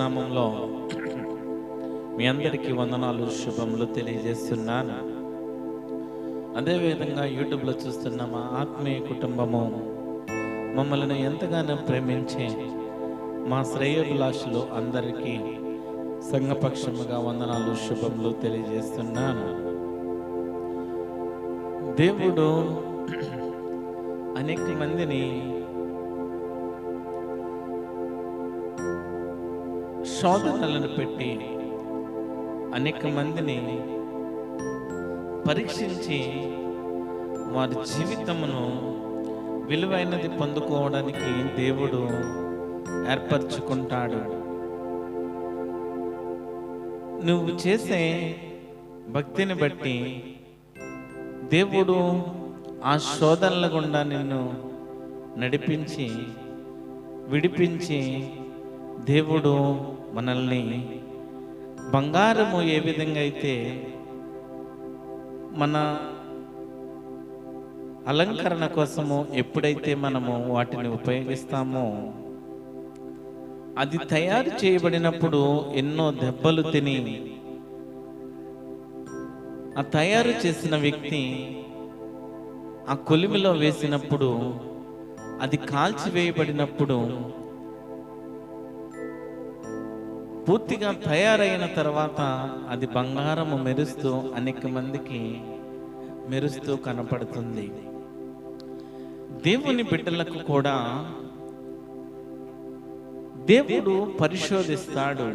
నామంలో మీ అందరికీ వందనాలు, శుభములు తెలియజేస్తున్నాను. అదేవిధంగా యూట్యూబ్లో చూస్తున్న మా ఆత్మీయ కుటుంబము, మమ్మల్ని ఎంతగానో ప్రేమించే మా శ్రేయోభిలాషులు అందరికీ సంఘపక్షముగా వందనాలు, శుభములు తెలియజేస్తున్నాను. దేవుడు అనేక మందిని శోధనలను పెట్టి అనేక మందిని పరీక్షించి వారి జీవితమును విలువైనది పొందుకోవడానికి దేవుడు ఏర్పరచుకుంటాడు. నువ్వు చేసే భక్తిని బట్టి దేవుడు ఆ శోధనల గుండా నిన్ను నడిపించి విడిపించి, దేవుడు మనల్ని బంగారము ఏ విధంగా అయితే మన అలంకరణ కోసము ఎప్పుడైతే మనము వాటిని ఉపయోగిస్తామో, అది తయారు చేయబడినప్పుడు ఎన్నో దెబ్బలు తిని ఆ తయారు చేసిన వ్యక్తి ఆ కొలిమిలో వేసినప్పుడు, అది కాల్చివేయబడినప్పుడు, పూర్తిగా తయారైన తర్వాత అది బంగారము మెరుస్తూ అనేక మందికి మెరుస్తూ కనపడుతుంది. దేవుని బిడ్డలకు కూడా దేవుడు పరిశోధిస్తాడు,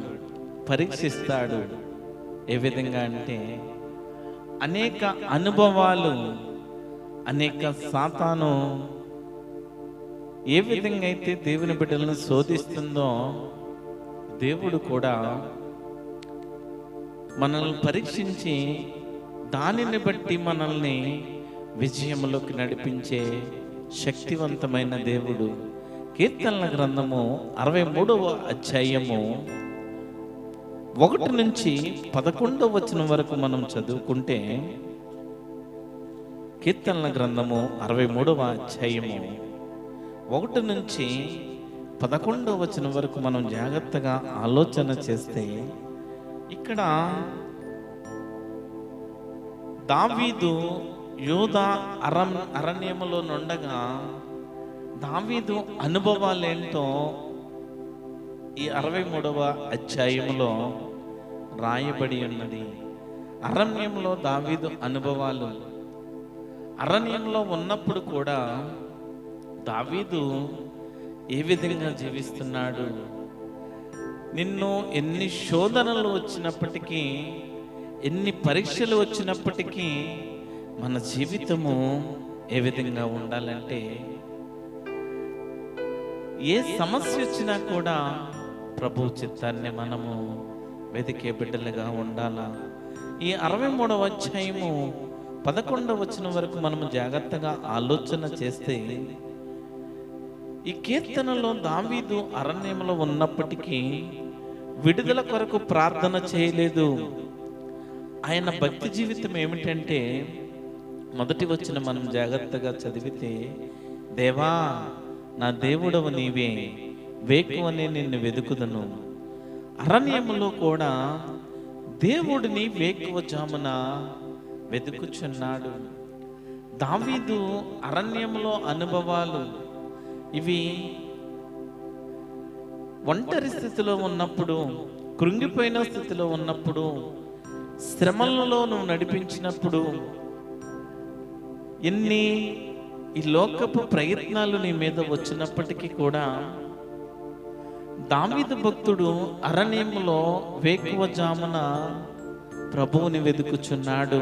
పరీక్షిస్తాడు. ఏ విధంగా అంటే, అనేక అనుభవాలు, అనేక సాతాను ఏ విధంగా అయితే దేవుని బిడ్డలను శోధిస్తుందో, దేవుడు కూడా మనల్ని పరీక్షించి దానిని బట్టి మనల్ని విజయంలోకి నడిపించే శక్తివంతమైన దేవుడు. కీర్తనల గ్రంథము 63వ అధ్యాయము 1 నుంచి 11వ వచనం వరకు మనం చదువుకుంటే, కీర్తనల గ్రంథము 63వ అధ్యాయము 1 నుంచి 11వ వచనం వరకు మనం జాగ్రత్తగా ఆలోచన చేస్తే, ఇక్కడ దావీదు యూదా అరణ్యములో నుండగా దావీదు అనుభవాలేంటో ఈ 63వ అధ్యాయములో రాయబడి ఉన్నది. అరణ్యంలో దావీదు అనుభవాలు. అరణ్యంలో ఉన్నప్పుడు కూడా దావీదు ఏ విధంగా జీవిస్తున్నాడు, నిన్ను ఎన్ని శోధనలు వచ్చినప్పటికీ, ఎన్ని పరీక్షలు వచ్చినప్పటికీ మన జీవితము ఏ విధంగా ఉండాలంటే, ఏ సమస్య వచ్చినా కూడా ప్రభు చిత్తాన్ని మనము వెతికే బిడ్డలుగా ఉండాలా. ఈ 63వ అధ్యాయము 11వ వచనం వరకు మనము జాగ్రత్తగా ఆలోచన చేస్తే, ఈ కీర్తనలో దావీదు అరణ్యంలో ఉన్నప్పటికీ విడుదల కొరకు ప్రార్థన చేయలేదు. ఆయన భక్తి జీవితం ఏమిటంటే, మొదటి వచ్చిన మనం జాగ్రత్తగా చదివితే, దేవా నా దేవుడవు నీవే, వేకువనే నిన్ను వెదుకుదను. అరణ్యములో కూడా దేవుడిని వేకువ జామున వెతుకుచున్నాడు. దావీదు అరణ్యంలో అనుభవాలు ఇవి ఒంటరి స్థితిలో ఉన్నప్పుడు, కృంగిపోయిన స్థితిలో ఉన్నప్పుడు, శ్రమలలో నువ్వు నడిపించినప్పుడు, ఎన్ని ఈ లోకపు ప్రయత్నాలు నీ మీద వచ్చినప్పటికీ కూడా దావీదు భక్తుడు అరణ్యంలో వేకువజామున ప్రభువుని వెతుకుచున్నాడు.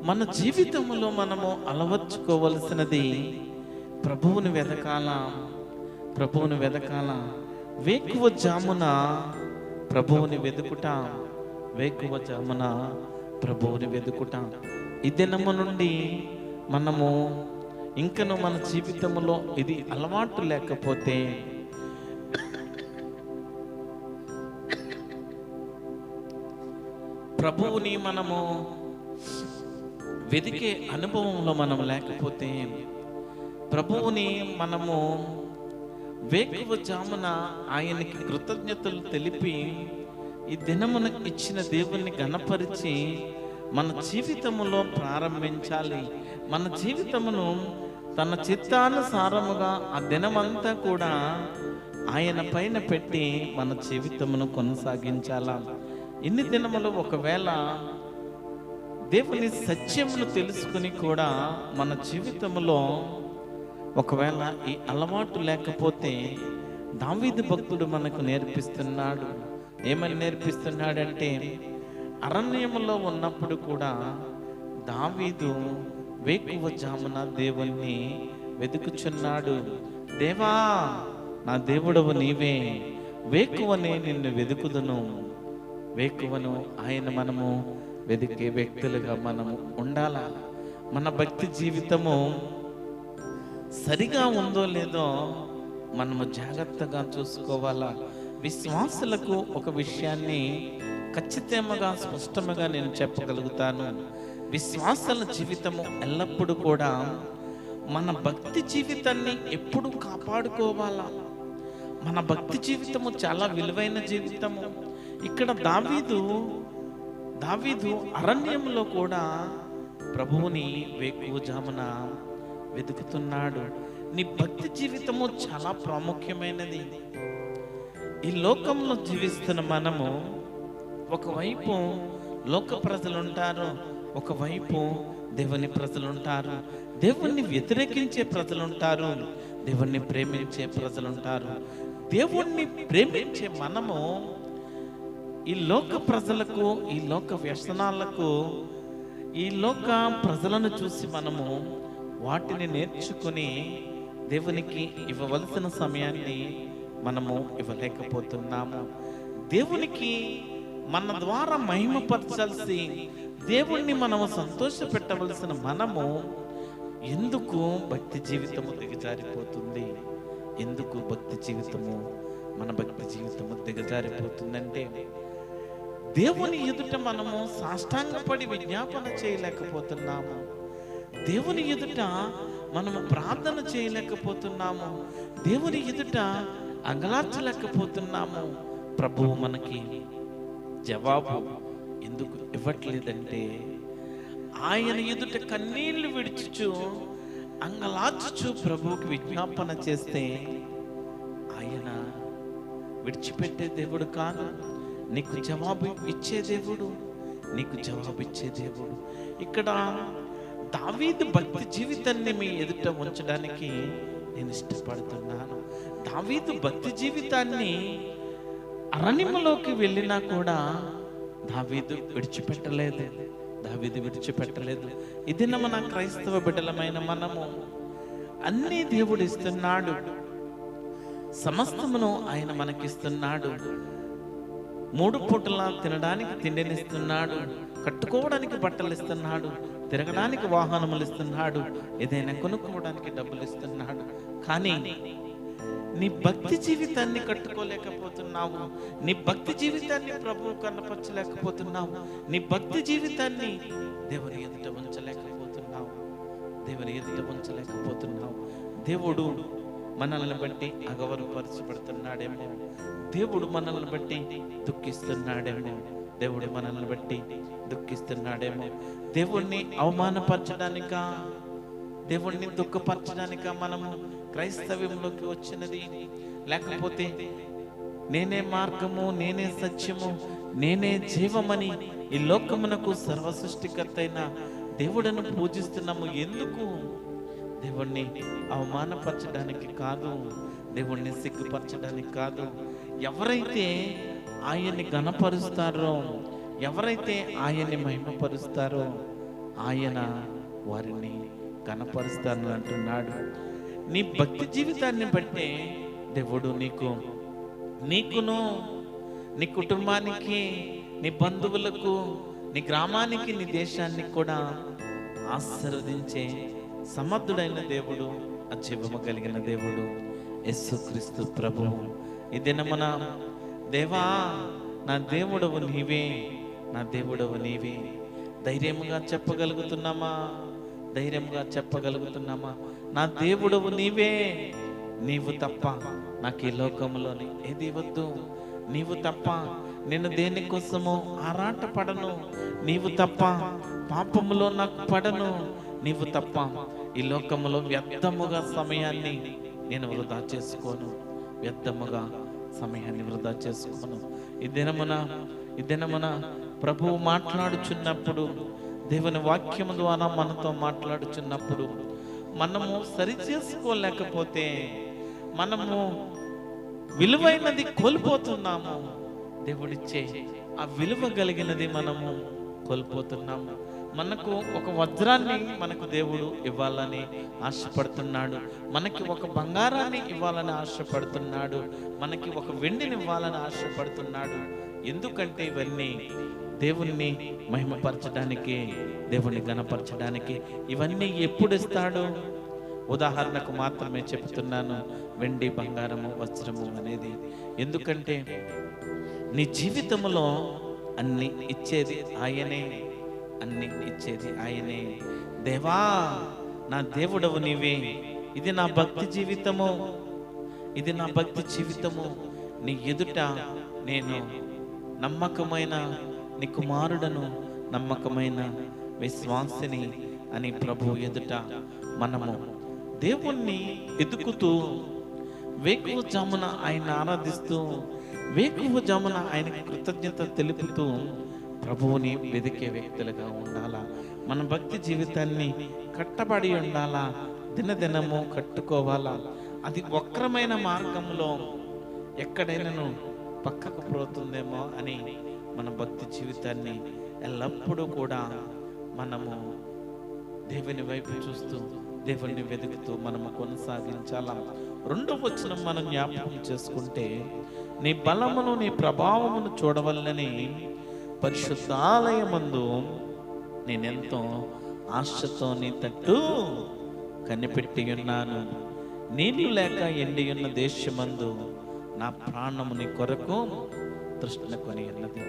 మన జీవితంలో మనము అలవర్చుకోవలసినది ప్రభువుని వెతకాల, ప్రభువుని వెతకాల. వేకువ జామున ప్రభువుని వెతుకుట, వేకువ జామున ప్రభువుని వెతుకుట. ఈ దినము నుండి మనము ఇంకను మన జీవితంలో ఇది అలవాటు లేకపోతే, ప్రభువుని మనము వెతికే అనుభవంలో మనం లేకపోతే, ప్రభువుని మనము వేకువజామున ఆయనకి కృతజ్ఞతలు తెలిపి ఈ దినమున ఇచ్చిన దేవుణ్ణి ఘనపరిచి మన జీవితములో ప్రారంభించాలి. మన జీవితమును తన చిత్తానుసారముగా ఆ దినమంతా కూడా ఆయన పైన పెట్టి మన జీవితమును కొనసాగించాలా. ఇన్ని దినములు ఒకవేళ దేవుని సత్యమును తెలుసుకుని కూడా మన జీవితంలో ఒకవేళ ఈ అలవాటు లేకపోతే దావీదు భక్తుడు మనకు నేర్పిస్తున్నాడు. ఏమని నేర్పిస్తున్నాడంటే, అరణ్యములో ఉన్నప్పుడు కూడా దావీదు వేకువజామున దేవుణ్ణి వెతుకుచున్నాడు. దేవా, నా దేవుడవు నీవే, వేకువనే నిన్ను వెతుకుదును. వేకువను ఆయన మనము వెతికే వ్యక్తులుగా మనము ఉండాలా. మన భక్తి జీవితము సరిగా ఉందో లేదో మనము జాగ్రత్తగా చూసుకోవాలా. విశ్వాసులకు ఒక విషయాన్ని ఖచ్చితంగా స్పష్టంగా నేను చెప్పగలుగుతాను. విశ్వాసాల జీవితము ఎల్లప్పుడూ కూడా మన భక్తి జీవితాన్ని ఎప్పుడు కాపాడుకోవాలా. మన భక్తి జీవితము చాలా విలువైన జీవితము. ఇక్కడ దావీదు అరణ్యంలో కూడా ప్రభువుని వేకువజామున వెతుకుతున్నాడు. నీ భక్తి జీవితము చాలా ప్రాముఖ్యమైనది. ఈ లోకంలో జీవిస్తున్న మనము ఒకవైపు లోక ప్రజలు ఉంటారు, ఒకవైపు దేవుని ప్రజలు ఉంటారు. దేవుణ్ణి వ్యతిరేకించే ప్రజలు ఉంటారు, దేవుణ్ణి ప్రేమించే ప్రజలు ఉంటారు. దేవుణ్ణి ప్రేమించే మనము ఈ లోక ప్రజలకు, ఈ లోక వ్యసనాలకు, ఈ లోక ప్రజలను చూసి మనము వాటిని నేర్చుకుని దేవునికి ఇవ్వవలసిన సమయాన్ని మనము ఇవ్వలేకపోతున్నాము. దేవునికి మన ద్వారా మహిమపరచాల్సి, దేవుణ్ణి మనము సంతోష పెట్టవలసిన మనము ఎందుకు భక్తి జీవితము దిగజారిపోతుంది? ఎందుకు భక్తి జీవితము, మన భక్తి జీవితము దిగజారిపోతుందంటే, దేవుని ఎదుట మనము సాష్టాంగపడి విజ్ఞాపన చేయలేకపోతున్నాము. దేవుని ఎదుట మనము ప్రార్థన చేయలేకపోతున్నాము. దేవుని ఎదుట అంగలార్చలేకపోతున్నాము. ప్రభువు మనకి జవాబు ఎందుకు ఇవ్వట్లేదంటే, ఆయన ఎదుట కన్నీళ్లు విడిచుచు అంగలార్చుచు ప్రభువుకి విజ్ఞాపన చేస్తే ఆయన విడిచిపెట్టే దేవుడు కాదు, నీకు జవాబు ఇచ్చే దేవుడు, నీకు జవాబు ఇచ్చే దేవుడు. ఇక్కడ దావీదు భక్తి జీవితాన్ని మీ ఎదుట ఉంచడానికి నేను ఇష్టపడుతున్నాను. దావీదు భక్తి జీవితాన్ని అరణ్యంలోకి వెళ్ళినా కూడా దావీదు విడిచిపెట్టలేదు. ఇది మన క్రైస్తవ బిడ్డలమైన మనము అన్ని దేవుడు ఇస్తున్నాడు, సమస్తమును ఆయన మనకిస్తున్నాడు. 3 పూటలా తినడానికి తిండినిస్తున్నాడు, కట్టుకోవడానికి బట్టలు ఇస్తున్నాడు, తిరగడానికి వాహనములు ఇస్తున్నాడు, ఏదైనా కొనుక్కోవడానికి డబ్బులు ఇస్తున్నాడు. కానీ నీ భక్తి జీవితాన్ని కట్టుకోలేకపోతున్నావు, నీ భక్తి జీవితాన్ని ప్రభువు కనపరచలేకపోతున్నావు, నీ భక్తి జీవితాన్ని దేవుని ఎదుట ఉంచలేకపోతున్నావు. దేవుడు మనల్ని బట్టి అగౌరవపరచబడుతున్నాడేమో, దేవుడు మనల్ని బట్టి దుఃఖిస్తున్నాడేమో, దేవుడు మనల్ని బట్టి దుఃఖిస్తున్నాడేమో. దేవుణ్ణి అవమానపరచడానిక, దేవుణ్ణి దుఃఖపరచడానిక మనము క్రైస్తవ్యంలోకి వచ్చినది? లేకపోతే నేనే మార్గము, నేనే సత్యము, నేనే జీవమని ఈ లోకమునకు సర్వసృష్టికర్త అయిన దేవుడను పూజిస్తున్నాము. ఎందుకు? దేవుణ్ణి అవమానపరచడానికి కాదు, దేవుణ్ణి సిగ్గుపరచడానికి కాదు. ఎవరైతే ఆయన్ని ఘనపరుస్తారో, ఎవరైతే ఆయన్ని మహిమపరుస్తారో ఆయన వారిని ఘనపరుస్తానని అంటున్నాడు. నీ భక్తి జీవితాన్ని బట్టే దేవుడు నీకును, నీ కుటుంబానికి, నీ బంధువులకు, నీ గ్రామానికి, నీ దేశానికి కూడా ఆశీర్వదించే సమర్థుడైన దేవుడు, అజీవము కలిగిన దేవుడు యేసుక్రీస్తు ప్రభువు. ఈ దినమున దేవా, నా దేవుడవు నీవే, నా దేవుడవు నీవే ధైర్యముగా చెప్పగలుగుతున్నామా? ధైర్యముగా చెప్పగలుగుతున్నామా? నా దేవుడవు నీవే, నీవు తప్ప నాకు ఈ లోకంలోని ఏది వద్దు, నీవు తప్ప నేను దేనికోసము ఆరాట పడను, నీవు తప్ప పాపములో నాకు పడను, నీవు తప్ప ఈ లోకములో వ్యర్థముగా సమయాన్ని నేను వృధా చేసుకోను, వ్యర్థముగా సమయాన్ని వృధా చేసుకోను. ఈ దినమున ప్రభువు మాట్లాడుచున్నప్పుడు, దేవుని వాక్యము ద్వారా మనతో మాట్లాడుచున్నప్పుడు మనము సరి చేసుకోలేకపోతే మనము విలువైనది కోల్పోతున్నాము. దేవుడిచ్చే ఆ విలువ కలిగినది మనము కోల్పోతున్నాము. మనకు ఒక వజ్రాన్ని మనకు దేవుడు ఇవ్వాలని ఆశపడుతున్నాడు, మనకి ఒక బంగారాన్ని ఇవ్వాలని ఆశపడుతున్నాడు, మనకి ఒక వెండిని ఇవ్వాలని ఆశపడుతున్నాడు. ఎందుకంటే ఇవన్నీ దేవుణ్ణి మహిమపరచడానికి, దేవుణ్ణి గణపరచడానికి. ఇవన్నీ ఎప్పుడు ఇస్తాడు? ఉదాహరణకు మాత్రమే చెప్తున్నాను, వెండి, బంగారము, వజ్రము అనేది. ఎందుకంటే నీ జీవితంలో అన్ని ఇచ్చేది ఆయనే, అన్ని ఇచ్చేది ఆయనే. దేవా, నా దేవుడవు నీవే. ఇది నా భక్తి జీవితము, ఇది నా భక్తి జీవితము. నీ ఎదుట నేను నమ్మకమైన నీ కుమారుడను, నమ్మకమైన విశ్వాసిని అని ప్రభు ఎదుట మనము దేవుణ్ణి ఎదుకుతూ, వేకువజామున ఆయన ఆరాధిస్తూ, వేకువజామున ఆయనకి కృతజ్ఞత తెలుపుతూ ప్రభువుని వెదికే వ్యక్తులుగా ఉండాలా. మన భక్తి జీవితాన్ని కట్టబడి ఉండాలా, దినదినము కట్టుకోవాలా. అది వక్రమైన మార్గంలో ఎక్కడైనాను పక్కకు పోతుందేమో అని మన భక్తి జీవితాన్ని ఎల్లప్పుడూ కూడా మనము దేవుని వైపు చూస్తూ, దేవుణ్ణి వెతుకుతూ మనము కొనసాగించాలా. 2వ వచనం మనం జ్ఞాపకం చేసుకుంటే, నీ బలమును నీ ప్రభావమును చూడవల్లని పరిశుద్ధాలయమందు నేనెంతో ఆశతో నీ తట్టు కనిపెట్టి ఉన్నాను. నీళ్లు లేక ఎండి ఉన్న దేశమందు నా ప్రాణము నీ కొరకు తృష్ణ కొని ఉన్నది.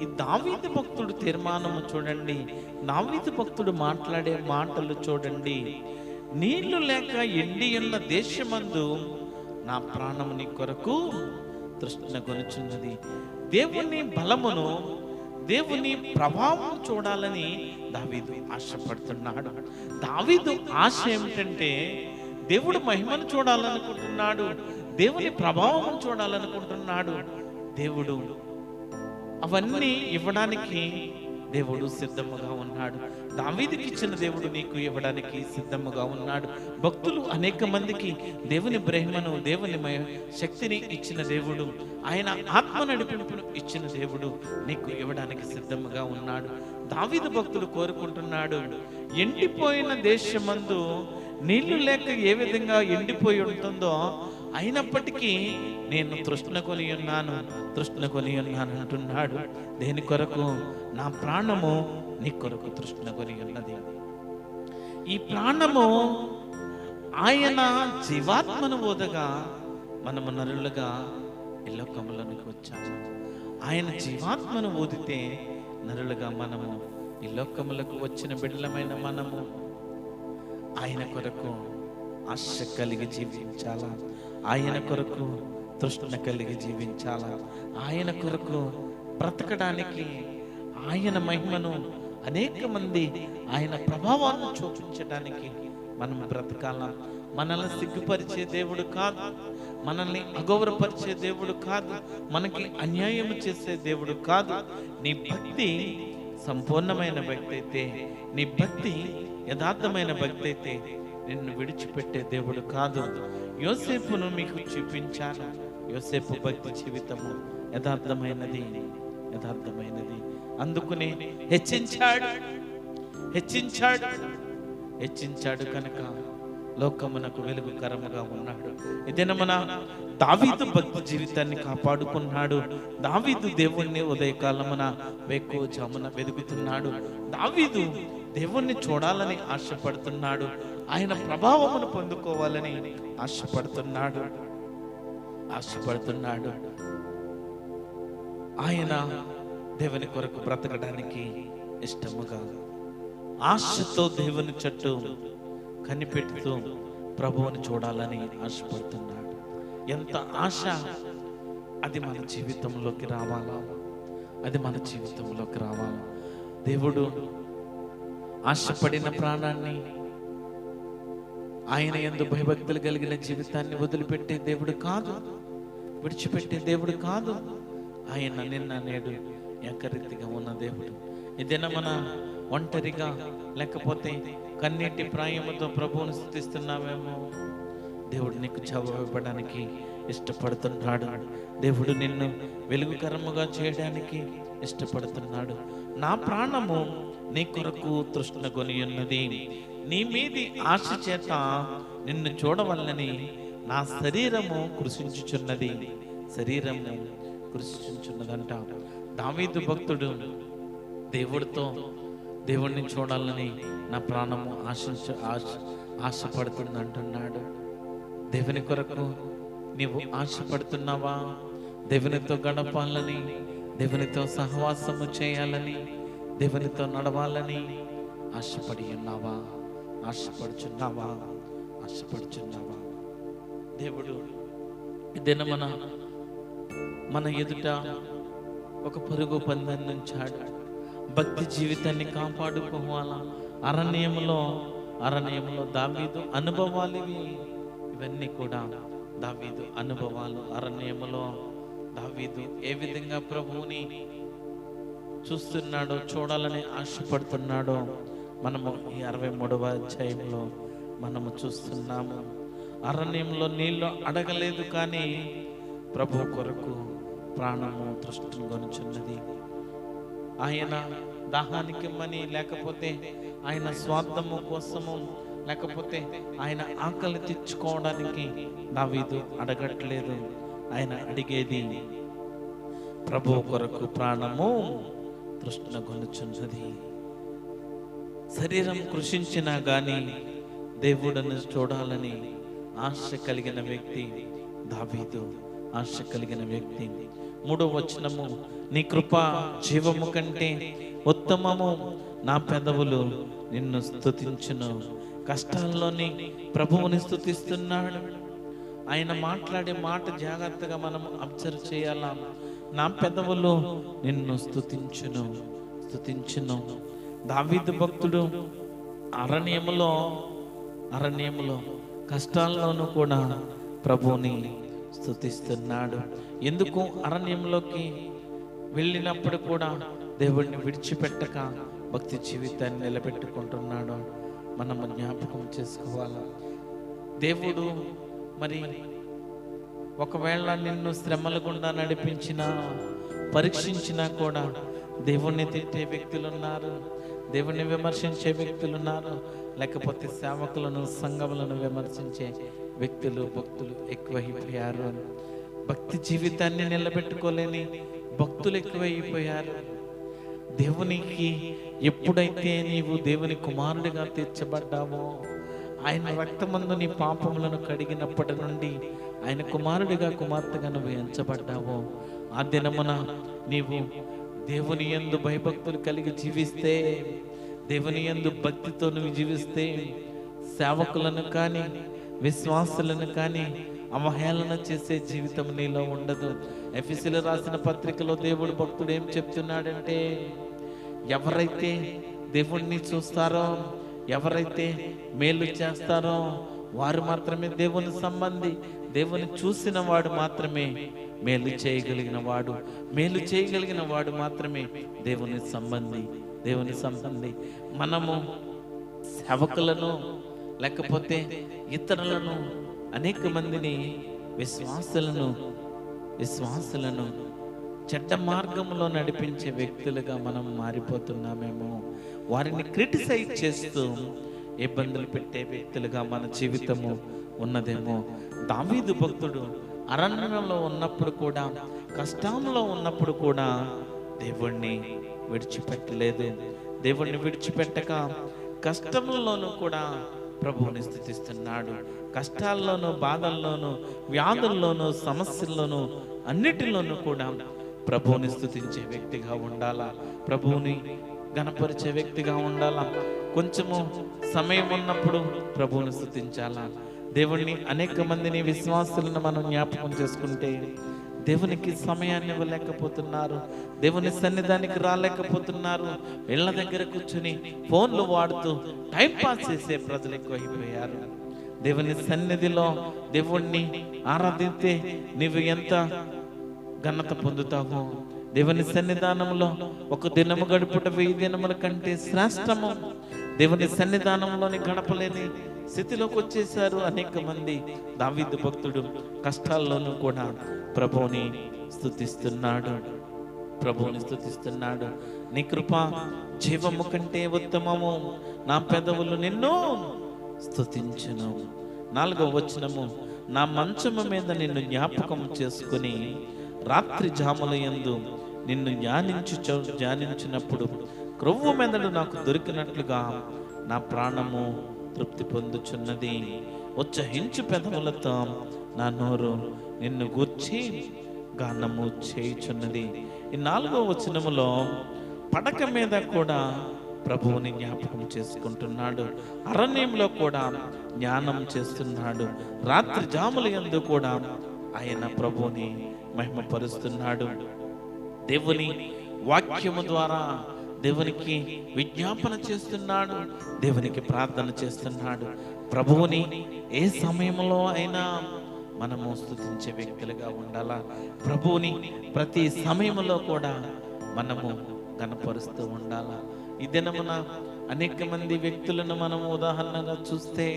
ఈ దావీదు భక్తుడు తీర్మానము చూడండి, దావీదు భక్తుడు మాట్లాడే మాటలు చూడండి. నీళ్లు లేక ఎండి ఉన్న దేశమందు నా ప్రాణము నీ కొరకు తృష్ణ కొనుచున్నది. దేవుని బలమును, దేవుని ప్రభావం చూడాలని దావీదు ఆశపడుతున్నాడు. దావీదు ఆశ ఏమిటంటే దేవుడు మహిమను చూడాలనుకుంటున్నాడు, దేవుని ప్రభావం చూడాలనుకుంటున్నాడు. దేవుడు అవన్నీ ఇవ్వడానికి దేవుడు సిద్ధముగా ఉన్నాడు. దావీదుకి ఇచ్చిన దేవుడు నీకు ఇవ్వడానికి సిద్ధముగా ఉన్నాడు. భక్తులు అనేక మందికి దేవుని బ్రహ్మను, దేవుని శక్తిని ఇచ్చిన దేవుడు, ఆయన ఆత్మ నడిపింపును ఇచ్చిన దేవుడు నీకు ఇవ్వడానికి సిద్ధముగా ఉన్నాడు. దావీదు భక్తుడు కోరుకుంటున్నాడు, ఎండిపోయిన దేశమందు నీళ్లు లేక ఏ విధంగా ఎండిపోయి ఉంటుందో అయినప్పటికీ నేను తృష్ణ కొని ఉన్నాను అంటున్నాడు. దేని కొరకు? నా ప్రాణము నీ కొరకు తృష్ణ కొని ఉన్నది. ఈ ప్రాణము ఆయన జీవాత్మను ఓదగా మనము నరులుగా ఈ లోకములోనికి వచ్చాము. ఆయన జీవాత్మను ఓదితే నరులుగా మనము ఈ లోకములకు వచ్చిన బిడ్డలమైన మనము ఆయన కొరకు ఆశ కలిగి జీవించాలా, ఆయన కొరకు తృష్ణ కలిగి జీవించాలా, ఆయన కొరకు బ్రతకడానికి, ఆయన మహిమను అనేక మంది, ఆయన ప్రభావాన్ని చూపించడానికి మనం బ్రతకాల. మనల్ని సిగ్గుపరిచే దేవుడు కాదు, మనల్ని అగౌరవపరిచే దేవుడు కాదు, మనకి అన్యాయం చేసే దేవుడు కాదు. నీ భక్తి సంపూర్ణమైన భక్తి అయితే, నీ భక్తి యథార్థమైన భక్తి అయితే నిన్ను విడిచిపెట్టే దేవుడు కాదు. యోసేపును మీకు చూపించాను. యోసేపు భక్తి జీవితము యథార్థమైనది. అందుకునే హెచ్చించాడు కనుక లోకమునకు వెలుగుకరముగా ఉన్నాడు. ఇదేనమన దావీదు భక్తి జీవితాన్ని కాపాడుకున్నాడు. దావీదు దేవుణ్ణి ఉదయకాలమున వేకువజామున వెతుకుతున్నాడు. దావీదు దేవుణ్ణి చూడాలని ఆశపడుతున్నాడు. ఆయన ప్రభావమును పొందుకోవాలని ఆశపడుతున్నాడు. ఆయన దేవుని కొరకు బ్రతకడానికి ఇష్టముగా ఆశతో దేవుని చుట్టూ కనిపెడుతూ ప్రభువుని చూడాలని ఆశపడుతున్నాడు. ఎంత ఆశ, అది మన జీవితంలోకి రావాలా, అది మన జీవితంలోకి రావాలా. దేవుడు ఆశపడిన ప్రాణాన్ని, ఆయన యందు భయభక్తులు కలిగిన జీవితాన్ని వదిలిపెట్టే దేవుడు కాదు, విడిచిపెట్టే దేవుడు కాదు. ఆయన నిన్న నేడు ఏకరీతిగా ఉన్న దేవుడు. ఇదేనా మన ఒంటరిగా లేకపోతే కన్నీటి ప్రాయముతో ప్రభువుని స్తుతిస్తున్నామేమో. దేవుడు నీకు జవాబు ఇవ్వడానికి ఇష్టపడుతున్నాడు. దేవుడు నిన్ను వెలుగుకరముగా చేయడానికి ఇష్టపడుతున్నాడు. నా ప్రాణము నీ కొరకు తృష్ణగొని ఉన్నది, నీ మీది ఆశ చేత నిన్ను చూడవల్లని నా శరీరము కృషించుచున్నది, శరీరము కృషించుచున్నదంట. దావీదు భక్తుడు దేవుడిని చూడాలని నా ప్రాణము ఆశపడుతుంది అంటున్నాడు. దేవుని కొరకు నీవు ఆశపడుతున్నావా? దేవునితో గడపాలని, దేవునితో సహవాసము చేయాలని, దేవునితో నడవాలని ఆశపడి ఉన్నావా? ఆశపడుచున్నావా? దేవుడు ఇదేనా మన ఎదుట ఒక పరుగు పందాన్ని ఉంచాడు. భక్తి జీవితాన్ని కాపాడుకోవాలా. అరణ్యంలో దావీదు అనుభవాలు ఇవన్నీ కూడా దావీదు అనుభవాలు. అరణ్యములో దావీదు ఏ విధంగా ప్రభువుని చూస్తున్నాడో, చూడాలని ఆశపడుతున్నాడో మనము ఈ 63వ అధ్యాయంలో మనము చూస్తున్నాము. అరణ్యంలో నీళ్ళు అడగలేదు, కానీ ప్రభు కొరకు ప్రాణము తృష్టిని కొనుచున్నది. ఆయన దాహానికి మని, లేకపోతే ఆయన స్వార్థము కోసము, లేకపోతే ఆయన ఆకలి తెచ్చుకోవడానికి దావీదు అడగట్లేదు. ఆయన అడిగేది ప్రభు కొరకు ప్రాణము తృష్ణ కొనుచున్నది. శరీరం కృషించినా గాని దేవుడిని చూడాలని ఆశ కలిగిన వ్యక్తి దావీదు. ఆశ కలిగిన వ్యక్తి. 3వ వచనము, నీ కృప జీవము కంటే ఉత్తమము, నా పెదవులు నిన్ను స్తుతించును. కష్టాల్లోని ప్రభువుని స్తుతిస్తున్నాడు. ఆయన మాట్లాడే మాట జాగ్రత్తగా మనం అబ్జర్వ్ చేయాలా. నా పెదవులు నిన్ను స్తుతించును. దావీదు భక్తుడు అరణ్యములో కష్టాల్లోనూ కూడా ప్రభువుని స్తుతిస్తున్నాడు. ఎందుకు అరణ్యంలోకి వెళ్ళినప్పుడు కూడా దేవుడిని విడిచిపెట్టక భక్తి జీవితాన్ని నిలబెట్టుకుంటున్నాడు. మనము జ్ఞాపకం చేసుకోవాలి. దేవుడు మరి ఒకవేళ నిన్ను శ్రమల గుండా నడిపించినా, పరీక్షించినా కూడా దేవుణ్ణి తిట్టే వ్యక్తులున్నారు, దేవుణ్ణి విమర్శించే వ్యక్తులున్నారు, లేకపోతే సేవకులను, సంఘములను విమర్శించే వ్యక్తులు, భక్తులు ఎక్కువైపోయారు. భక్తి జీవితాన్ని నిలబెట్టుకోలేని భక్తులు ఎక్కువైపోయారు. దేవునికి ఎప్పుడైతే నీవు దేవుని కుమారుడిగా తీర్చబడ్డావో, ఆయన రక్తమందు నీ పాపములను కడిగినప్పటి నుండి ఆయన కుమారుడిగా, కుమార్తెగా నువ్వు ఎంచబడ్డావో, ఆ దినమున నీవు దేవుని యందు భయభక్తులు కలిగి జీవిస్తే, దేవుని యందు భక్తితో నువ్వు జీవిస్తే, సేవకులను కానీ విశ్వాసులను కానీ అవహేళన చేసే జీవితం నీలో ఉండదు. ఎఫెసీయులకు రాసిన పత్రికలో దేవుడు భక్తుడు ఏం చెప్తున్నాడంటే, ఎవరైతే దేవుణ్ణి చూస్తారో, ఎవరైతే మేలు చేస్తారో వారు మాత్రమే దేవుని సంబంధి. దేవుని చూసిన వాడు మాత్రమే మేలు చేయగలిగిన వాడు మాత్రమే దేవుని సంబంధి. మనము సేవకులను, లేకపోతే ఇతరులను, అనేక మందిని, విశ్వాసులను చెడ్డ మార్గంలో నడిపించే వ్యక్తులుగా మనం మారిపోతున్నామేమో. వారిని క్రిటిసైజ్ చేస్తూ ఇబ్బందులు పెట్టే వ్యక్తులుగా మన జీవితము ఉన్నదేమో. దావీదు భక్తుడు అరణ్యంలో ఉన్నప్పుడు కూడా, కష్టంలో ఉన్నప్పుడు కూడా దేవుణ్ణి విడిచిపెట్టలేదు. దేవుణ్ణి విడిచిపెట్టక కష్టంలోనూ కూడా ప్రభువుని స్తుతిస్తున్నాడు. కష్టాల్లోనూ, బాధల్లోనూ, వ్యాధుల్లోనూ, సమస్యల్లోనూ, అన్నిటిలోనూ కూడా ప్రభువుని స్తుతించే వ్యక్తిగా ఉండాలా. ప్రభువుని గణపరిచే వ్యక్తిగా ఉండాలా. కొంచెము సమయం ఉన్నప్పుడు ప్రభువుని స్తుతించాలా. దేవుణ్ణి అనేక మందిని విశ్వాసులను మనం జ్ఞాపకం చేసుకుంటే దేవునికి సమయాన్ని ఇవ్వలేకపోతున్నారు, దేవుని సన్నిధానికి రాలేకపోతున్నారు. ఇళ్ళ దగ్గర కూర్చుని ఫోన్లు వాడుతూ టైం పాస్ చేసే ప్రజలు ఎక్కువైపోయారు. దేవుని సన్నిధిలో దేవుణ్ణి ఆరాధిస్తే నీవు ఎంత ఘనత పొందుతావు. దేవుని సన్నిధానంలో ఒక దినము గడుపుట 1000 దినముల కంటే శ్రేష్టము. దేవుని సన్నిధానంలోని గడపలేని స్థితిలోకి వచ్చేసారు అనేక మంది. దావీదు భక్తుడు కష్టాల్లోనూ కూడా ప్రభువుని స్తుతిస్తున్నాడు, ప్రభువుని స్తుతిస్తున్నాడు. నీ కృప జీవము కంటే ఉత్తమము, నా పెదవులు నిన్ను స్తుతించును. 4వ వచనము, నా మంచము మీద నిన్ను జ్ఞాపకం చేసుకుని రాత్రి జాముల యందు నిన్ను ధ్యానించినప్పుడు క్రొవ్వు మెదడు నాకు దొరికినట్లుగా నా ప్రాణము తృప్తి పొందుచున్నది. ఉచ్చహించు పెదవులతో నా నోరు నిన్ను గూర్చి గానము చేయుచున్నది. ఈ 4వ వచనములో పడక మీద కూడా ప్రభువుని జ్ఞాపకం చేసుకుంటున్నాడు, అరణ్యంలో కూడా జ్ఞానం చేస్తున్నాడు, రాత్రి జాముల యందు కూడా ఆయన ప్రభువుని మహిమపరుస్తున్నాడు. దేవుని వాక్యము ద్వారా దేవునికి విజ్ఞాపన చేస్తున్నాడు, దేవునికి ప్రార్థన చేస్తున్నాడు. ప్రభువుని ఏ సమయంలో అయినా మనము స్తుతించే వ్యక్తులుగా ఉండాలా. ప్రభువుని ప్రతి సమయంలో కూడా మనము కనపరుస్తూ ఉండాలా. ఈ దినమున అనేక మంది వ్యక్తులను మనము ఉదాహరణగా చూస్తే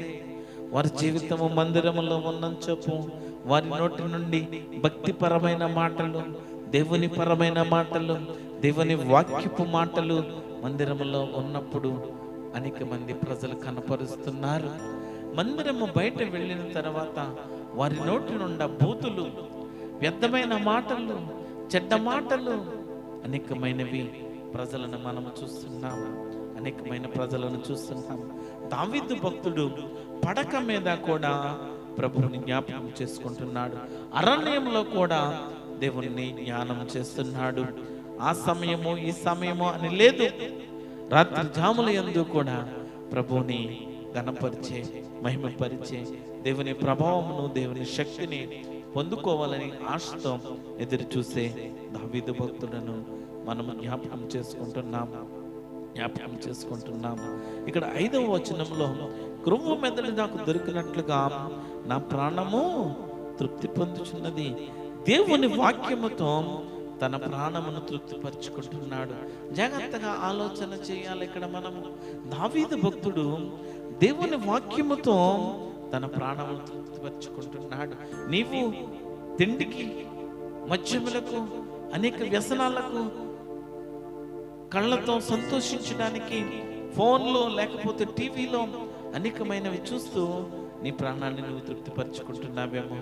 వారి జీవితము మందిరములో ఉన్నంచపు వారి నోటి నుండి భక్తిపరమైన మాటలు, దేవుని పరమైన మాటలు, దేవుని వాక్యపు మాటలు మందిరములో ఉన్నప్పుడు అనేక మంది ప్రజలు కనపరుస్తున్నారు. మందిరము బయట వెళ్ళిన తర్వాత వారి నోటి నుండి బూతులు, వ్యర్థమైన మాటలు, చెడ్డ మాటలు, అనేకమైనవి ప్రజలను మనము చూస్తున్నాము, అనేకమైన ప్రజలను చూస్తున్నాము. దావీదు భక్తుడు పడక మీద కూడా ప్రభువుని జ్ఞాపకం చేసుకుంటున్నాడు, అరణ్యంలో కూడా దేవుణ్ణి జ్ఞానం చేస్తున్నాడు. ఆ సమయము ఈ సమయము అని లేదు, రాత్రి జాముల యందు కూడా ప్రభువుని ఘనపరిచే, మహిమపరిచే, దేవుని ప్రభావమును, దేవుని శక్తిని పొందుకోవాలని ఆశతో ఎదురు చూసే దావీదు భక్తులను మనము జ్ఞాపకం చేసుకుంటున్నాము. ఇక్కడ 5వ వచనంలో క్రొవ్వు మెదడు నాకు దొరికినట్లుగా నా ప్రాణము తృప్తి పొందుచున్నది. దేవుని వాక్యముతో తన ప్రాణమును తృప్తిపరుచుకుంటున్నాడు. జాగ్రత్తగా ఆలోచన చేయాలి. ఇక్కడ మనము దావీదు భక్తుడు దేవుని వాక్యముతో తన ప్రాణమును తృప్తిపరుచుకుంటున్నాడు. నీవు తిండికి, మద్యములకు, అనేక వ్యసనాలకు, కళ్ళతో సంతోషించడానికి ఫోన్లో లేకపోతే టీవీలో అనేకమైనవి చూస్తూ నీ ప్రాణాన్ని నువ్వు తృప్తిపరుచుకుంటున్నావేమో.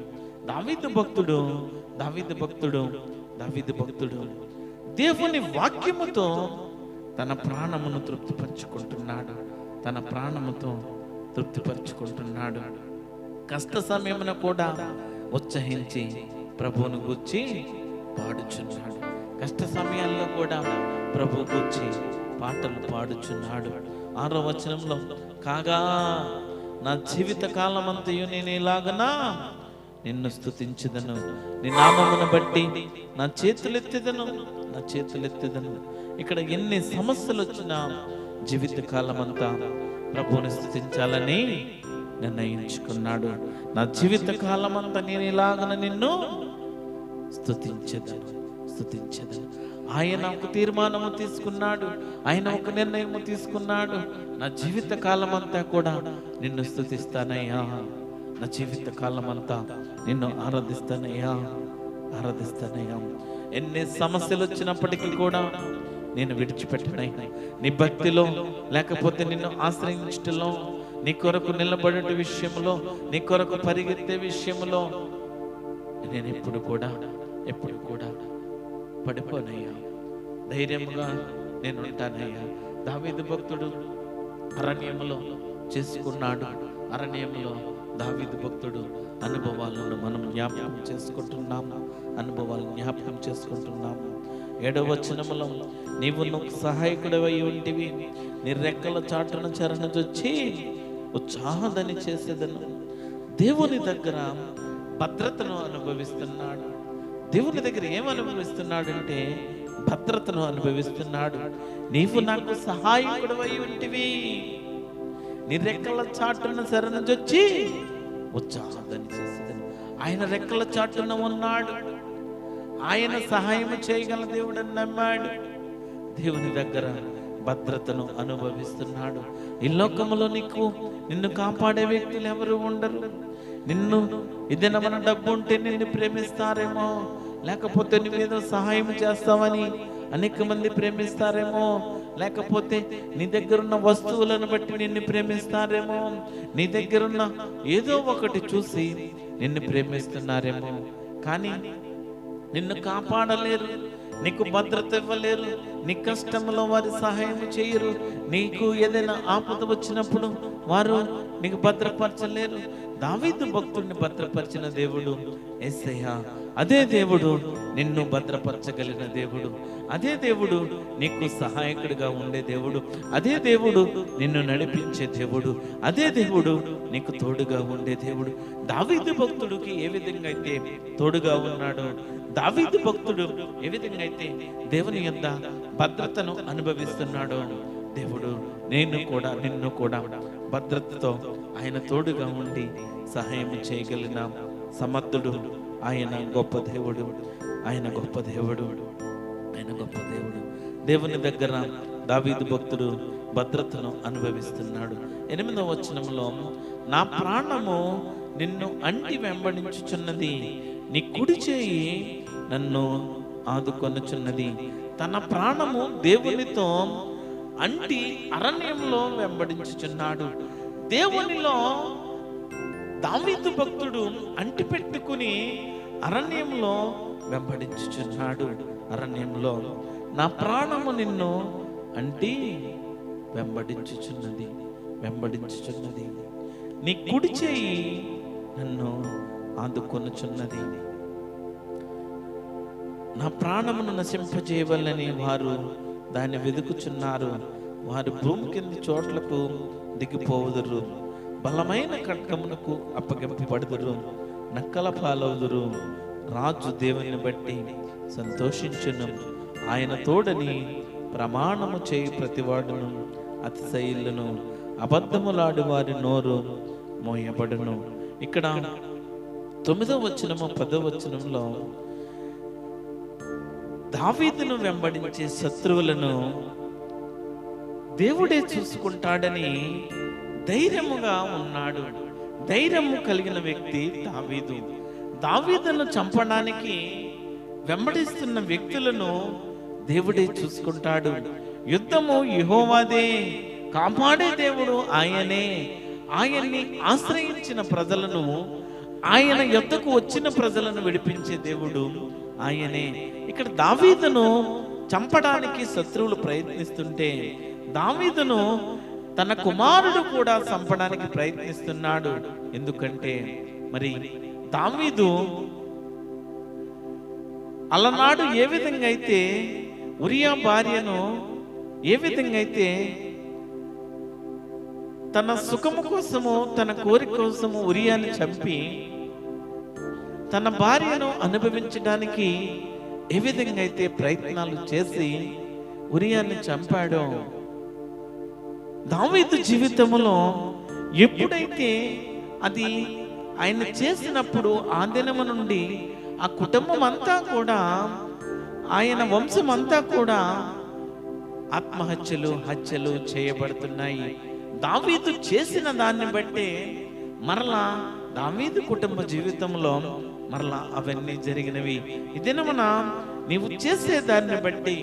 దావీదు భక్తుడు దేవుని వాక్యముతో తన ప్రాణమును తృప్తిపరుచుకుంటున్నాడు. కష్ట సమయమున కూడా ఉత్సహించి ప్రభువును గూర్చి పాడుచున్నాడు. కష్ట సమయాల్లో కూడా ప్రభు గూర్చి పాటలు పాడుచున్నాడు. 6వ వచనంలో, కాగా నా జీవిత కాలమంతయు నేను ఇలాగనా నిన్ను స్తుతించెదను, నీ నామమును బట్టి నా చేతులెత్తెదను. ఇక్కడ ఎన్ని సమస్యలు వచ్చినా జీవిత కాలమంతా ప్రభువుని స్తుతించాలని నిర్ణయించుకున్నాడు. నా జీవిత కాలమంతా నేను ఇలాగన నిన్ను స్తుతించెదను. ఆయన ఒక తీర్మానము తీసుకున్నాడు, ఆయన ఒక నిర్ణయము తీసుకున్నాడు. నా జీవిత కాలమంతా కూడా నిన్ను స్తుతిస్తానయ్యా, నా జీవిత కాలమంతా నిన్ను ఆరాధిస్తానయ్యా. ఎన్ని సమస్యలు వచ్చినప్పటికీ కూడా నేను విడిచిపెట్టనయ్యా. నీ భక్తిలో లేకపోతే నిన్ను ఆశ్రయించటంలో, నీ కొరకు నిలబడే విషయంలో, నీ కొరకు పరిగెత్తే విషయంలో నేను ఎప్పుడు కూడా పడిపోనయ్యా. ధైర్యముగా నేను ఉంటానయ్యా. దావీదు భక్తుడు అరణ్యములో చేసుకున్నాడు. అరణ్యములో దావీదు భక్తుడు అనుభవాలను మనం జ్ఞాపకం చేసుకుంటున్నాము. 7వ వచనములో, నీవు నాకు సహాయకుడివై ఉంటివి, నీ రెక్కల చాటున చరణొచ్చి ఉత్సాహదని చేసేదను. దేవుని దగ్గర భద్రతను అనుభవిస్తున్నాడు. దేవుని దగ్గర ఏం అనుభవిస్తున్నాడంటే భద్రతను అనుభవిస్తున్నాడు. నీవు నాకు సహాయకుడవై ఉంటివి, నీ రెక్కల చాటున శరణొచ్చి ఉచ్చాదని చేసేదని. ఆయన రెక్కల చాటున ఉన్నాడు, ఆయన సహాయం చేయగల దేవుడని నమ్మాడు. దేవుని దగ్గర భద్రతను అనుభవిస్తున్నాడు. ఈ లోకంలో నిన్ను కాపాడే వ్యక్తులు ఎవరు ఉండరు. ఏదైనా మన డబ్బు ఉంటే నిన్ను ప్రేమిస్తారేమో, లేకపోతే నువ్వేదో సహాయం చేస్తావని అనేక మంది ప్రేమిస్తారేమో, లేకపోతే నీ దగ్గరున్న వస్తువులను బట్టి నిన్ను ప్రేమిస్తారేమో, నీ దగ్గరున్న ఏదో ఒకటి చూసి నిన్ను ప్రేమిస్తున్నారేమో, కానీ నిన్ను కాపాడలేరు, నీకు భద్రత ఇవ్వలేరు, నీ కష్టంలో వారి సహాయం చేయరు, నీకు ఏదైనా ఆపద వచ్చినప్పుడు వారు నీకు భద్రపరచలేరు. దావీదు భక్తుడిని భద్రపరిచిన దేవుడు యేసయ్య. అదే దేవుడు నిన్ను భద్రపరచగలిగిన దేవుడు, అదే దేవుడు నీకు సహాయకుడిగా ఉండే దేవుడు, అదే దేవుడు నిన్ను నడిపించే దేవుడు, అదే దేవుడు నీకు తోడుగా ఉండే దేవుడు. దావీదు భక్తుడికి ఏ విధంగా అయితే తోడుగా ఉన్నాడో, దావీదు భక్తుడు ఏ విధంగా అయితే దేవుని యొద్ద భద్రతను అనుభవిస్తున్నాడో, దేవుడు నిన్ను కూడా భద్రతతో ఆయన తోడుగా ఉండి సహాయం చేయగలిగిన సమర్థుడు. ఆయన గొప్ప దేవుడు, ఆయన గొప్ప దేవుడు, ఆయన గొప్ప దేవుడు. దేవుని దగ్గర దావీదు భక్తుడు భద్రతను అనుభవిస్తున్నాడు. 8వ వచనంలో, నా ప్రాణము నిన్ను అంటి వెంబడించుచున్నది, నీ కుడి చేయి నన్ను ఆదుకొనుచున్నది. తన ప్రాణము దేవునితో అంటి అరణ్యంలో వెంబడించుచున్నాడు. దేవునిలో దావీదు భక్తుడు అంటి పెట్టుకుని అరణ్యంలో వెంబడించుచున్నాడు. అరణ్యంలో నా ప్రాణము నిన్ను అంటి వెంబడించుచున్నది, నీ కుడి చేయి నన్ను ఆదుకొనుచున్నది. నా ప్రాణమును నశింపజేయవలని వారు దాన్ని వెతుకుచున్నారు. వారు భూమి కింది చోట్లకు దిగిపోవుదురు, బలమైన ఖడ్గమునకు అప్పగింపబడుదురు, నక్కల పాలవుదురు. రాజు దేవుని బట్టి సంతోషించును, ఆయన తోడని ప్రమాణము చేయి ప్రతివాడును అతిశయిల్లును, అబద్ధములాడు వారి నోరు మోయబడును. ఇక్కడ 9వ వచనము 10వ వచనంలో దావీదును వెంబడించే శత్రువులను దేవుడే చూసుకుంటాడని ధైర్యముగా ఉన్నాడు. ధైర్యము కలిగిన వ్యక్తి దావీదు. దావీదును చంపడానికి వెంబడిస్తున్న వ్యక్తులను దేవుడే చూసుకుంటాడు. యుద్ధము యెహోవాదే, కాపాడే దేవుడు ఆయనే. ఆయన్ని ఆశ్రయించిన ప్రజలను, ఆయన యొద్దకు వచ్చిన ప్రజలను విడిపించే దేవుడు ఆయనే. ఇక్కడ దావీదును చంపడానికి శత్రువులు ప్రయత్నిస్తుంటే, దావీదును తన కుమారుడు కూడా చంపడానికి ప్రయత్నిస్తున్నాడు. ఎందుకంటే మరి దావీదు అలనాడు ఏ విధంగా అయితే ఉరియా భార్యను ఏ విధంగా అయితే తన సుఖము కోసము, తన కోరిక కోసము ఉరియాని చంపి తన భార్యను అనుభవించడానికి ఏ విధంగా అయితే ప్రయత్నాలు చేసి ఉరియాని చంపాడో, దావీదు జీవితంలో ఎప్పుడైతే అది ఆయన చేసినప్పుడు ఆ దినము నుండి ఆ కుటుంబం అంతా కూడా, ఆయన వంశం అంతా కూడా హత్యలు చేయబడుతున్నాయి. దావీదు చేసిన దాన్ని బట్టి మరలా దావీదు కుటుంబ జీవితంలో మరలా అవన్నీ జరిగినవి. ఈ దినమున నీవు చేసే దాన్ని బట్టి,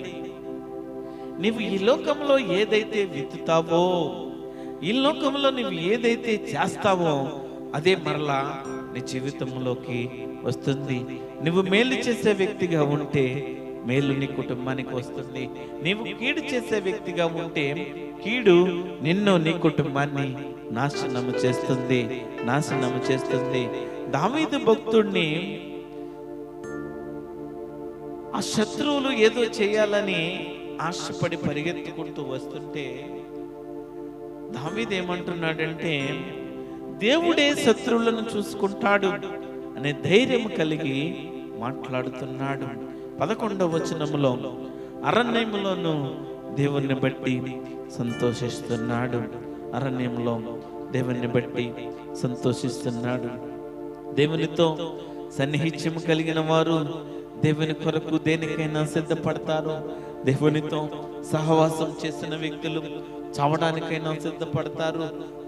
నీవు ఈ లోకంలో ఏదైతే విత్తుతావో, ఈ లోకంలో నీవు ఏదైతే చేస్తావో అదే మరలా నీ జీవితంలోకి వస్తుంది. నువ్వు మేలు చేసే వ్యక్తిగా ఉంటే మేలు నీ కుటుంబానికి వస్తుంది. నీవు కీడు చేసే వ్యక్తిగా ఉంటే కీడు నిన్ను, నీ కుటుంబాన్ని నాశనము చేస్తుంది. దావీదు భక్తుడిని ఆ శత్రువులు ఏదో చేయాలని ఆశపడి పరిగెత్తుకుంటూ వస్తుంటే దావీదు ఏమంటున్నాడంటే, దేవుడే శత్రువులను చూసుకుంటాడు అనే ధైర్యం కలిగి మాట్లాడుతున్నాడు. 11వ వచనములో అరణ్యములోను దేవుణ్ణి బట్టి సంతోషిస్తున్నాడు. అరణ్యంలో దేవుణ్ణి బట్టి సంతోషిస్తున్నాడు. దేవునితో సన్నిహిత్యం కలిగిన వారు దేవుని కొరకు దేనికైనా సిద్ధపడతారు. దేవునితో సహవాసం చేసిన వ్యక్తులు చావడానికైనా సిద్ధపడతారు.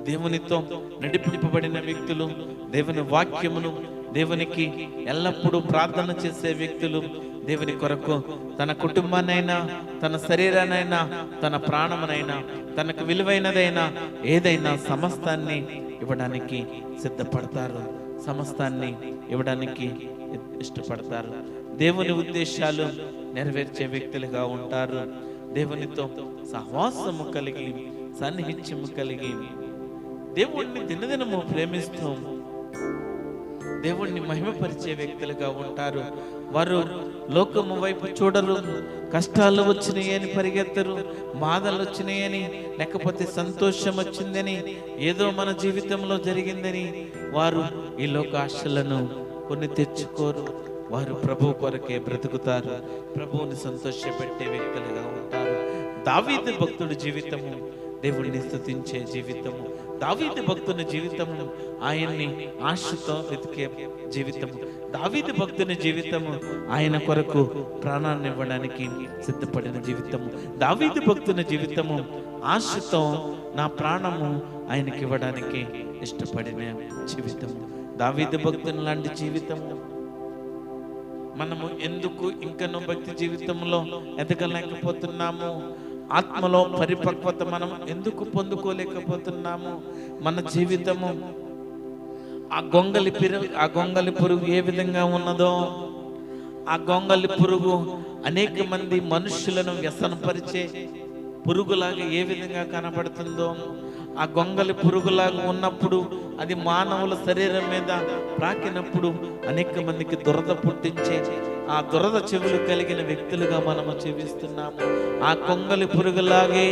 దేవునితో నడిపింపబడిన వ్యక్తులు, దేవుని వాక్యమును దేవునికి ఎల్లప్పుడూ ప్రార్థన చేసే వ్యక్తులు దేవుని కొరకు తన కుటుంబాన్నైనా, తన శరీరానైనా, తన ప్రాణమునైనా, తనకు విలువైనదైనా ఏదైనా సమస్తాన్ని ఇవ్వడానికి సిద్ధపడతారు. సమస్తాన్ని ఇవ్వడానికి ఇష్టపడతారు. దేవుని ఉద్దేశాలు నెరవేర్చే వ్యక్తులుగా ఉంటారు. దేవునితో సహవాసము కలిగి, సన్నిహిత్యము కలిగి, దేవుణ్ణి దినదినము ప్రేమిస్తూ దేవుణ్ణి మహిమపరిచే వ్యక్తులుగా ఉంటారు. వారు లోకము వైపు చూడరు. కష్టాలు వచ్చినాయని పరిగెత్తరు, బాధలు వచ్చినాయని, లేకపోతే సంతోషం వచ్చిందని, ఏదో మన జీవితంలో జరిగిందని వారు ఈ లోక ఆశలను కొన్ని తెచ్చుకోరు. వారు ప్రభు కొరకే బ్రతుకుతారు. ప్రభువుని సంతోషపెట్టే వ్యక్తులుగా ఉంటారు. దావీదు భక్తుడి జీవితము దేవుణ్ణి స్తుతించే జీవితము. దావీదు భక్తుని జీవితము ఆయన్ని ఆశతో వెతికే జీవితము. దావీదు భక్తుని జీవితము ఆయన కొరకు ప్రాణాన్ని ఇవ్వడానికి సిద్ధపడిన జీవితము. దావీదు భక్తుని జీవితము ఆశతో నా ప్రాణము ఆయనకి ఇవ్వడానికి ఇష్టపడిన జీవితము. దావీదు భక్తుని లాంటి జీవితము మనము ఎందుకు ఇంకనూ భక్తి జీవితంలో ఎదగలేకపోతున్నాము? ఆత్మలో పరిపక్వత మనం ఎందుకు పొందుకోలేకపోతున్నాము? మన జీవితము ఆ గొంగలి పురుగు ఏ విధంగా ఉన్నదో, ఆ గొంగలి పురుగు అనేక మంది మనుషులను వ్యసనపరిచే పురుగులాగా ఏ విధంగా కనబడుతుందో, ఆ గొంగలి పురుగులాగా ఉన్నప్పుడు అది మానవుల శరీరం మీద ప్రాకినప్పుడు అనేక మందికి దురద పుట్టించే ఆ దురద చెవులు కలిగిన వ్యక్తులుగా మనము జీవిస్తున్నాము. ఆ గొంగలి పురుగులాగే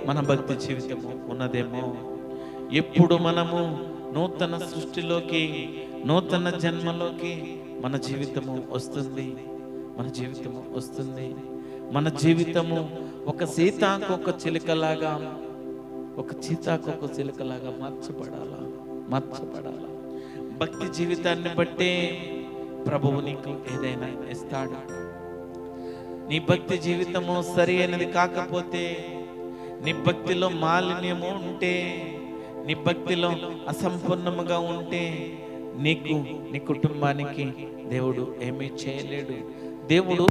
మన భక్తి జీవితము ఉన్నదేమో. ఎప్పుడు మనము నూతన సృష్టిలోకి, నూతన జన్మలోకి మన జీవితము వస్తుంది. మన జీవితము వస్తుంది. మన జీవితము ఒక సీతాకొక చిలుకలాగా, ఒక సీతాకొక చిలుకలాగా మార్చబడాలా. భక్తి జీవితాన్ని బట్టే ప్రభువు నీకు ఏదైనా ఇస్తాడు. నీ భక్తి జీవితము సరి అయినది కాకపోతే, నీ భక్తిలో మాలిన్యము ఉంటే, నీ భక్తిలో అసంపూర్ణముగా ఉంటే నీకు, నీ కుటుంబానికి దేవుడు ఏమీ చేయలేడు. దేవుడు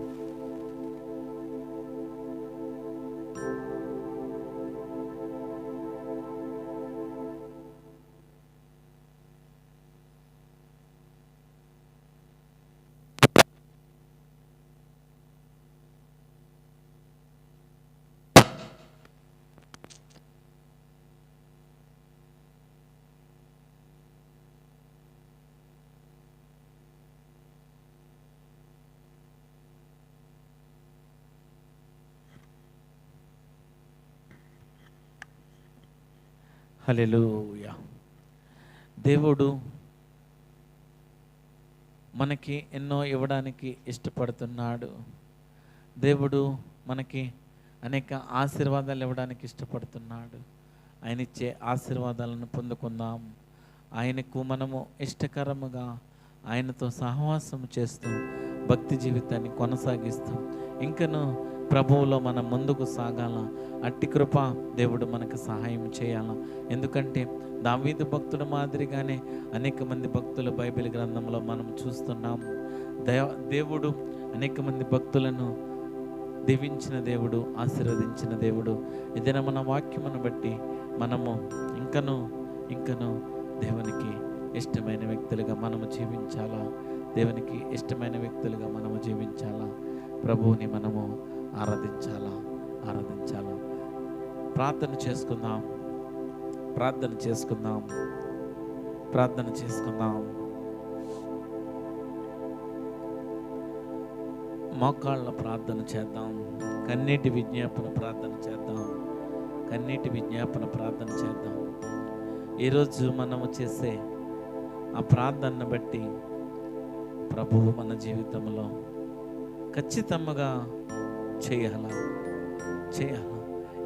హల్లెలూయా. దేవుడు మనకి ఎన్నో ఇవ్వడానికి ఇష్టపడుతున్నాడు. దేవుడు మనకి అనేక ఆశీర్వాదాలు ఇవ్వడానికి ఇష్టపడుతున్నాడు. ఆయన ఇచ్చే ఆశీర్వాదాలను పొందుకుందాం. ఆయనకు మనము ఇష్టకరముగా ఆయనతో సహవాసం చేస్తూ భక్తి జీవితాన్ని కొనసాగిస్తూ ఇంకను ప్రభువులో మనం ముందుకు సాగాల. అట్టి కృప దేవుడు మనకు సహాయం చేయాల. ఎందుకంటే దావీదు భక్తుల మాదిరిగానే అనేక మంది భక్తుల బైబిల్ గ్రంథంలో మనం చూస్తున్నాం. దేవుడు అనేక మంది భక్తులను దీవించిన దేవుడు, ఆశీర్వదించిన దేవుడు. ఏదైనా మన వాక్యమును బట్టి మనము ఇంకను దేవునికి ఇష్టమైన వ్యక్తులుగా మనము జీవించాలా. దేవునికి ఇష్టమైన వ్యక్తులుగా మనము జీవించాలా. ప్రభువుని మనము ఆరాధించాలా. ప్రార్థన చేసుకుందాం. మోకాళ్ళ ప్రార్థన చేద్దాం. కన్నీటి విజ్ఞాపన ప్రార్థన చేద్దాం. ఈరోజు మనము చేసే ఆ ప్రార్థనను బట్టి ప్రభువు మన జీవితంలో ఖచ్చితంగా చేయాల.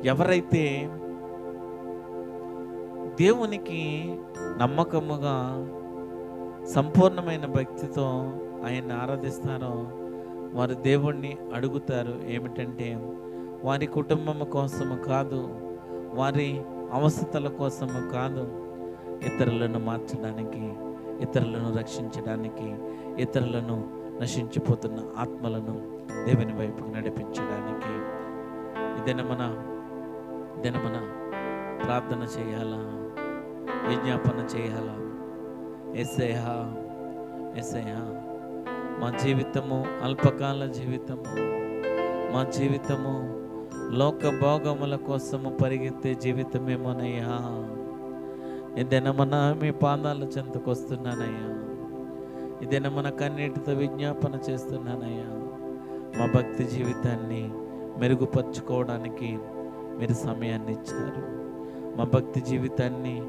ఎవరైతే దేవునికి నమ్మకముగా సంపూర్ణమైన భక్తితో ఆయన్ని ఆరాధిస్తారో వారు దేవుణ్ణి అడుగుతారు ఏమిటంటే, వారి కుటుంబము కోసము కాదు, వారి అవసరతల కోసము కాదు, ఇతరులను మార్చడానికి, ఇతరులను రక్షించడానికి, ఇతరులను నశించిపోతున్న ఆత్మలను దేవుని వైపుకు నడిపించడానికి ఇదేనా మన ప్రార్థన చేయాలా, విజ్ఞాపన చేయాలా. యేసయ్యా మా జీవితము అల్పకాల జీవితము, మా జీవితము లోక భోగముల కోసము పరిగెత్తే జీవితమేమోనయ్యా. ఇదేనా మీ పాదాల చెంతకు వస్తున్నానయ్యా. ఇదేనా కన్నీటితో విజ్ఞాపన చేస్తున్నానయ్యా. మా భక్తి జీవితాన్ని మెరుగుపరుచుకోవడానికి మీరు సమయాన్ని ఇచ్చారు. మా భక్తి జీవితాన్ని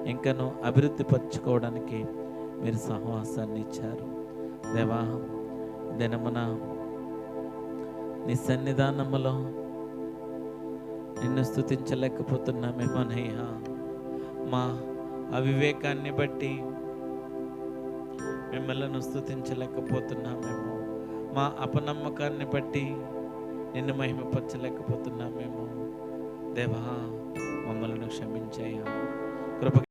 ఇంకనూ అభివృద్ధి పరచుకోవడానికి మీరు సహవాసాన్ని ఇచ్చారు. దేవా, ఇదేనా నీ సన్నిధానములో నిన్ను స్తుతించలేకపోతున్నామేమోనయ్యా. మా అవివేకాన్ని బట్టి మిమ్మల్ని స్తుతించలేకపోతున్నామేమో, మా అపనమ్మకాన్ని బట్టి నిన్ను మహిమపరచలేకపోతున్నామేమో. దేవా, మమ్మల్ని క్షమించయ్యా. కృప